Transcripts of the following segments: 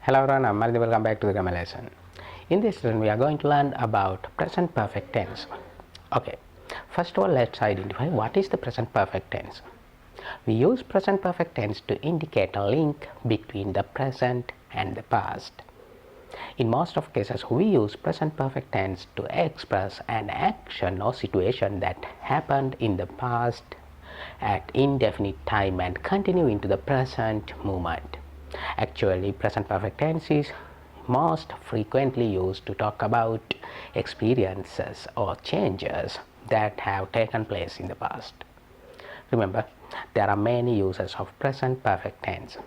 Hello everyone, I'm Marinda. Welcome back to the grammar lesson. In this lesson, we are going to learn about present perfect tense. Okay, first of all, let's identify what is the present perfect tense. We use present perfect tense to indicate a link between the present and the past. In most of cases, we use present perfect tense to express an action or situation that happened in the past at indefinite time and continue into the present moment. Actually, present perfect tense is most frequently used to talk about experiences or changes that have taken place in the past. Remember, there are many uses of present perfect tense.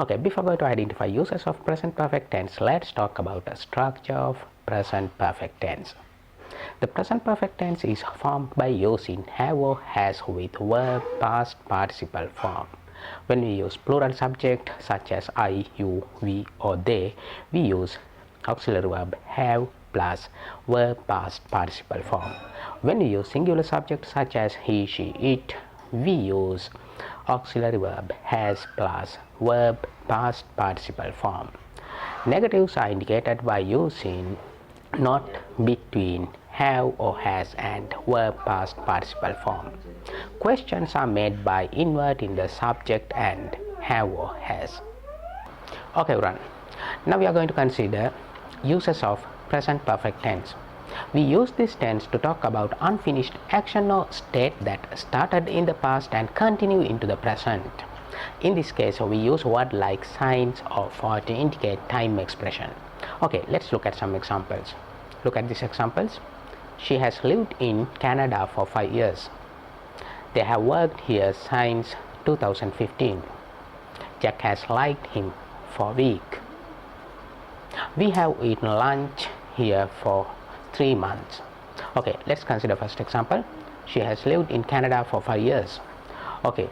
Okay, before going to identify uses of present perfect tense, let's talk about the structure of present perfect tense. The present perfect tense is formed by using have or has with verb past participle form. When we use plural subject such as I, you, we or they, we use auxiliary verb have plus verb past participle form. When we use singular subject such as he, she, it, we use auxiliary verb has plus verb past participle form. Negatives are indicated by using not between have or has and verb past participle form. Questions are made by inverting the subject and have or has. Okay, run. Now we are going to consider uses of present perfect tense. We use this tense to talk about unfinished action or state that started in the past and continue into the present. In this case, we use word like signs or for to indicate time expression. Okay, let's look at some examples. Look at these examples. She has lived in Canada for 5 years. They have worked here since 2015. Jack has liked him for a week. We have eaten lunch here for 3 months. Okay, let's consider first example. She has lived in Canada for 5 years. Okay,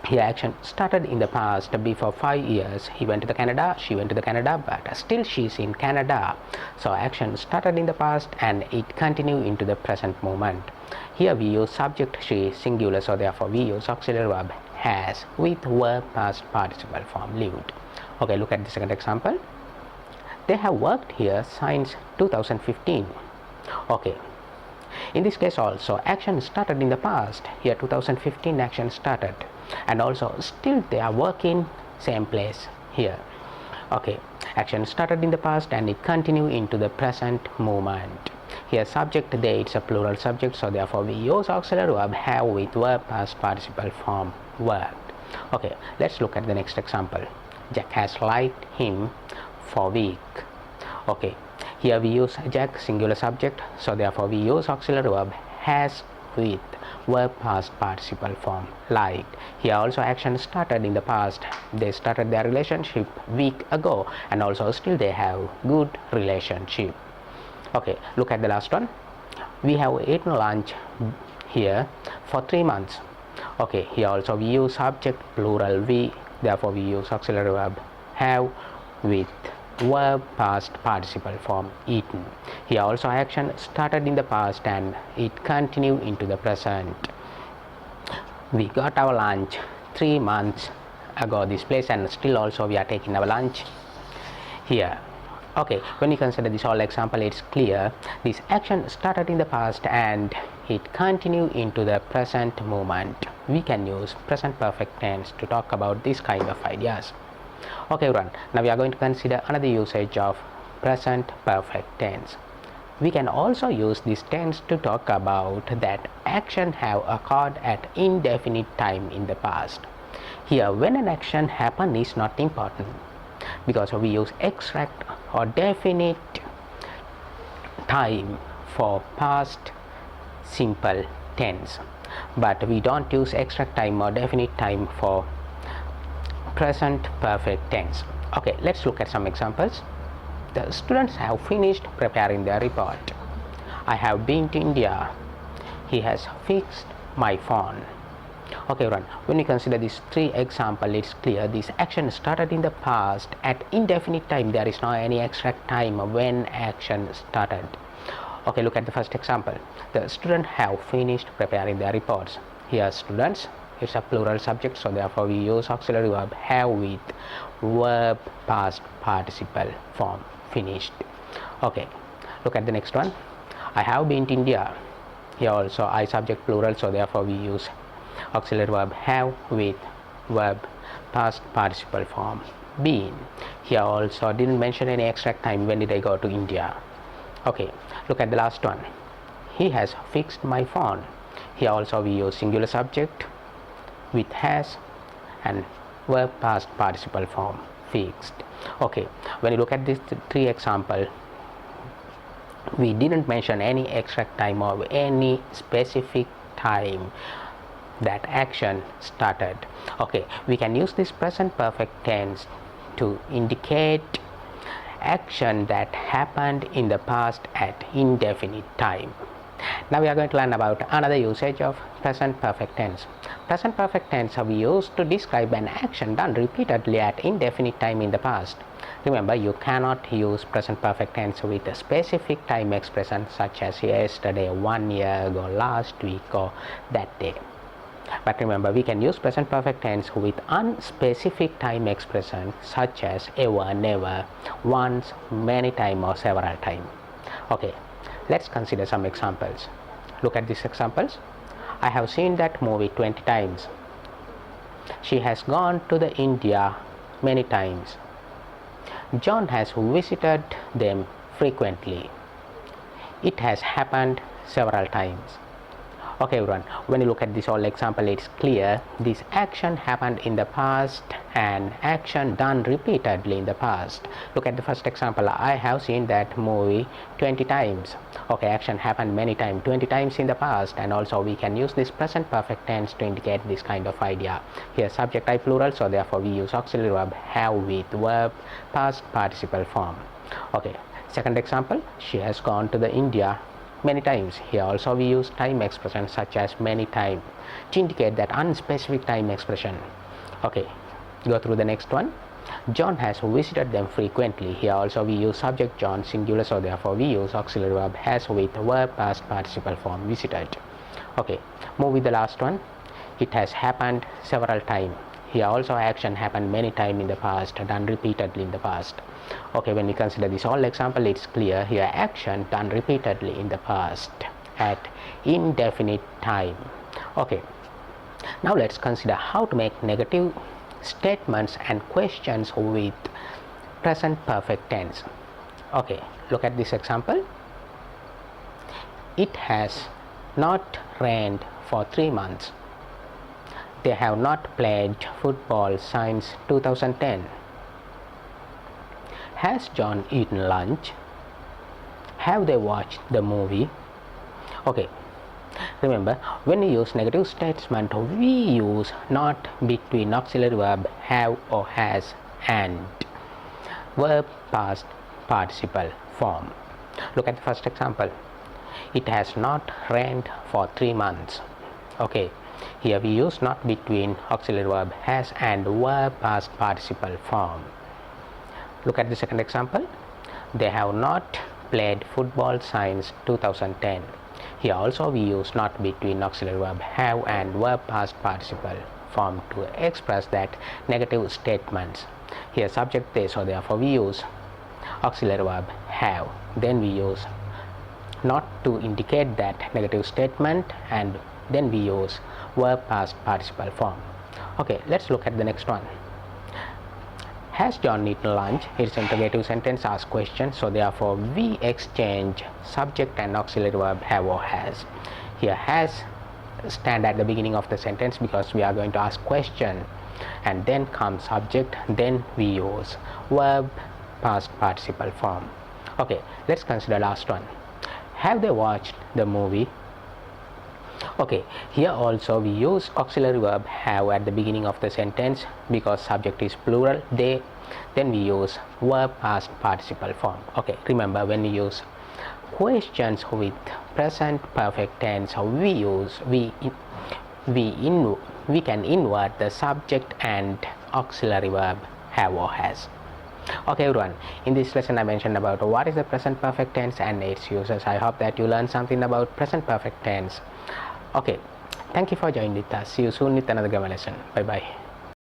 here action started in the past. Before 5 years he went to the Canada, she went to the Canada, but still she's in Canada. So action started in the past and it continued into the present moment. Here we use subject she singular, so therefore we use auxiliary verb has with verb past participle form lived. Okay, look at the second example. They have worked here since 2015. Okay, in this case also action started in the past. Here 2015 action started and also still they are working same place here. Okay, action started in the past and it continue into the present moment. Here subject they, it's a plural subject, so therefore we use auxiliary verb have with verb past participle form worked. Okay, let's look at the next example. Jack has liked him for a week. Okay, here we use Jack singular subject, so therefore we use auxiliary verb has with verb past participle form liked. Here also action started in the past. They started their relationship week ago and also still they have good relationship. Okay, look at the last one. We have eaten lunch here for 3 months. Okay, here also we use subject plural we, therefore we use auxiliary verb have with verb past participle form eaten. Here also action started in the past and it continued into the present. We got our lunch 3 months ago this place and still also we are taking our lunch here. Okay, when you consider this whole example, it's clear this action started in the past and it continued into the present moment. We can use present perfect tense to talk about this kind of ideas. Okay, run. Now we are going to consider another usage of present perfect tense. We can also use this tense to talk about that action have occurred at indefinite time in the past. Here when an action happen is not important because we use exact or definite time for past simple tense, but we don't use exact time or definite time for present perfect tense. Okay, let's look at some examples. The students have finished preparing their report. I have been to India. He has fixed my phone. Okay, run. When we consider these 3 examples, it's clear this action started in the past at indefinite time. There is no any exact time when action started. Okay, look at the first example. The students have finished preparing their reports. Here students it's a plural subject, so therefore we use auxiliary verb have with verb past participle form finished. Okay, look at the next one. I have been to India. Here also I subject plural, so therefore we use auxiliary verb have with verb past participle form been. Here also didn't mention any exact time when did I go to India. Okay, look at the last one. He has fixed my phone. Here also we use singular subject with has and verb past participle form fixed. Okay, when you look at these three examples, we didn't mention any exact time or any specific time that action started. Okay, we can use this present perfect tense to indicate action that happened in the past at indefinite time. Now we are going to learn about another usage of present perfect tense. Present perfect tense we use to describe an action done repeatedly at indefinite time in the past. Remember, you cannot use present perfect tense with a specific time expression such as yesterday, 1 year ago, last week, or that day. But remember, we can use present perfect tense with unspecific time expression such as ever, never, once, many times, or several times. Okay, let's consider some examples. Look at these examples. I have seen that movie 20 times. She has gone to the India many times. John has visited them frequently. It has happened several times. Okay everyone, when you look at this whole example, it's clear this action happened in the past and action done repeatedly in the past. Look at the first example. I have seen that movie 20 times. Okay, action happened many times, 20 times in the past, and also we can use this present perfect tense to indicate this kind of idea. Here subject I plural, so therefore we use auxiliary verb have with verb past participle form. Okay, second example, she has gone to the India many times. Here also we use time expression such as many times to indicate that unspecific time expression. Okay, go through the next one. John has visited them frequently. Here also we use subject John singular, so therefore we use auxiliary verb has with verb past participle form visited. Okay, move with the last one. It has happened several times. Here also action happened many times in the past, done repeatedly in the past. Okay, when we consider this whole example, it's clear here action done repeatedly in the past at indefinite time. Okay, now let's consider how to make negative statements and questions with present perfect tense. Okay, look at this example. It has not rained for 3 months. They have not played football since 2010. Has John eaten lunch? Have they watched the movie? Okay, remember, when we use negative statement, we use not between auxiliary verb have or has and verb past participle form. Look at the first example. It has not rained for 3 months. Okay, here we use not between auxiliary verb has and verb past participle form. Look at the second example. They have not played football since 2010. Here also we use not between auxiliary verb have and verb past participle form to express that negative statements. Here subject they, so therefore we use auxiliary verb have. Then we use not to indicate that negative statement, and then we use verb past participle form. Okay, let's look at the next one. Has John eaten lunch? It's interrogative sentence, ask question, so therefore we exchange subject and auxiliary verb have or has. Here has stand at the beginning of the sentence because we are going to ask question, and then comes subject, then we use verb past participle form. Okay, let's consider last one. Have they watched the movie? Okay, here also we use auxiliary verb have at the beginning of the sentence because subject is plural they, then we use verb past participle form. Okay, remember, when we use questions with present perfect tense, we can invert the subject and auxiliary verb have or has. Okay everyone, in this lesson I mentioned about what is the present perfect tense and its uses. I hope that you learned something about present perfect tense. Okay, Thank you for joining with us. See you soon with another grammar lesson. Bye bye.